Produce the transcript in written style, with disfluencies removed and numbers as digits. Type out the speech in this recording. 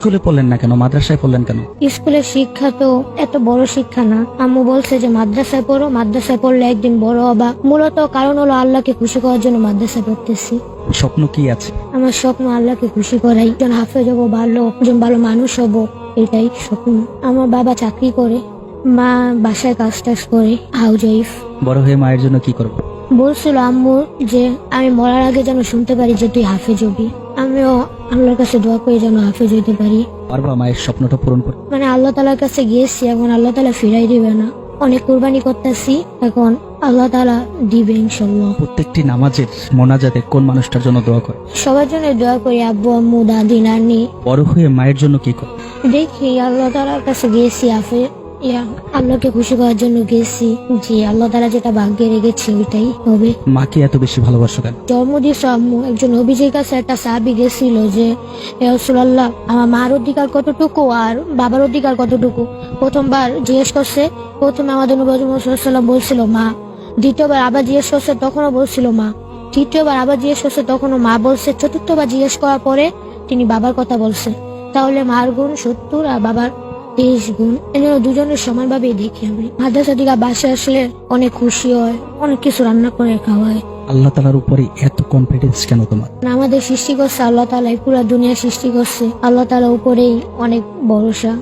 স্কুলে পড়লেন না কেন, মাদ্রাসায় পড়লেন কেন? স্কুলের শিক্ষা তো এত বড় শিক্ষা না। আম্মু বলছে যে মাদ্রাসায় পড়ো, মাদ্রাসায় পড়লে একদিন বড় হবা। মূলত কারণ হলো আল্লাহকে খুশি করার জন্য মাদ্রাসায় পড়তেছি। স্বপ্ন কি আছে? আমার স্বপ্ন আল্লাহকে খুশি করাই, একজন হাফেজ হবো, একজন ভালো মানুষ হবো, এটাই স্বপ্ন। আমার বাবা চাকরি করে, মা বাসায় কাজ টাজ করে, হাউস ওয়াইফ। বড় হয়ে মায়ের জন্য কি করবো? বলছিল আম্মু যে আমি মরার আগে যেন শুনতে পারি যে তুই হাফেজ হবি। আমিও আল্লাহর কাছে দোয়া করে যেন হাফেজ হইতে পারি। পারবা মায়ের স্বপ্নটা পূরণ করতে? মানে আল্লাহ তালার কাছে গিয়েছি, এখন আল্লাহ তালা ফিরাই দিবে না। অনেক কুরবানি করতেছি, এখন আল্লাহ তালা দিবে ইনশাল্লাহ। প্রত্যেকটি নামাজের মোনাজাতে কোন মানুষটার জন্য দোয়া করে? সবার জন্য দোয়া করি, আব্বু আম্মু দাদি নানি। বড় হয়ে মায়ের জন্য কি করে? দেখি আল্লাহ তালার কাছে গিয়েছি, আল্লাহকে খুশি করার জন্য গেছি, যে আল্লাহ তালা যেটা ভাগ্যে রেখেছে ওইটাই হবে। মাকে এত বেশি ভালোবাসো কেন? জন্ম দিয়েছে আম্মু। একজন নবীজির কাছে একটা সাহাবী গেছিল যে হে রাসূলুল্লাহ, আমার মার অধিকার কতটুকু আর বাবার অধিকার কতটুকু। প্রথমবার জিজ্ঞেস করছে, প্রথমে আমাদের নবী মুহাম্মদ সাল্লাল্লাহু আলাইহি ওয়াসাল্লাম বলছিল মা, দ্বিতীয়বার আবার জিজ্ঞেস করছে তখনও বলছিল মা, তৃতীয়বার আবার জিজ্ঞেস করছে তখনও মা বলছে, চতুর্থবার জিজ্ঞেস করার পরে তিনি বাবার কথা বলছে। তাহলে মার গুণ 70 আর বাবার 23 গুণ। এজন্য দুজনের সমানভাবেই দেখি আমি। মাদ্রাসা থেকে বাসায় আসলে অনেক খুশি হয়, অনেক কিছু রান্না করে খাওয়ায়। আল্লাহ তালার উপরে এত কনফিডেন্স কেন তোমার? আমাদের সৃষ্টি করছে আল্লাহ তাআলাই, পুরা দুনিয়া সৃষ্টি করছে আল্লাহ তাআলার উপরেই অনেক ভরসা।